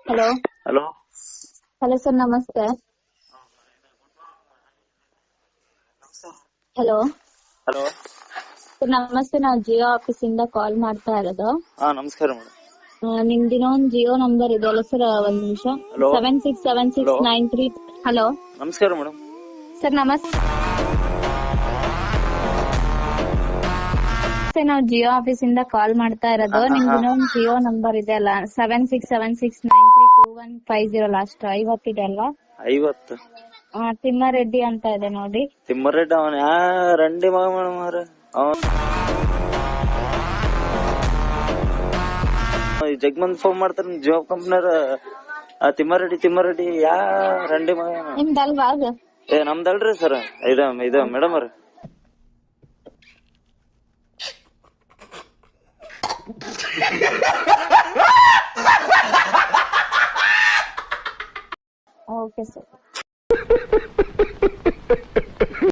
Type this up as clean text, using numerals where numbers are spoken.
Hello hello hello sir, ನಮಸ್ತೆ. Hello hello sir, ನಮಸ್ತೆ. ನಾವು ಜಿಯೋ ಆಫೀಸ್ ಇಂದ ಕಾಲ್ ಮಾಡ್ತಾ ಇರೋದು. ನಮಸ್ಕಾರ ಮೇಡಮ್. ನಿಮ್ದು ಇನ್ನೊಂದು ಜಿಯೋ ನಂಬರ್ ಇದೆ ಅಲ್ಲ ಸರ್? ಒಂದ್ ನಿಮಿಷ. ಹಲೋ 767693. ಹಲೋ ನಮಸ್ಕಾರ ಮೇಡಮ್. ಸರ್, ನಮಸ್ತೆ. ನಾವು ಜಿಯೋ ಆಫೀಸ್ ಇಂದ ಕಾಲ್ ಮಾಡ್ತಾ ಇರೋದು. ನಿಮ್ದು ಇನ್ನೊಂದು ಜಿಯೋ ನಂಬರ್ ಇದೆ ಅಲ್ಲ? 7676932150 ಲಾಸ್ಟ್ 50 ಇದೆ ಅಲ್ವಾ? 50 ತಿಮ್ಮಾರೆಡ್ಡಿ ಅಂತ ಇದೆ ನೋಡಿ. ತಿಮ್ಮರೆಡ್ಡಿ ಅವನ ರಂಡಿ ಮಗ ಮೇಡಮ್ ಅವ್ರ. ಜಗ್ಮಂದ್ ಫೋನ್ ಮಾಡ್ತಾರ ಜಾಬ್ ಕಂಪ್ನಿಯವ್ರ. ತಿಮ್ಮಾರೆಡ್ಡಿ ರಂಡಿ ಮಗ. ನಿಮ್ದಲ್ವಾ ಅದು? ನಮ್ದಲ್ರಿ ಸರ್. ಇದು ಮೇಡಮ್ ಅವ್ರ. Okay sir.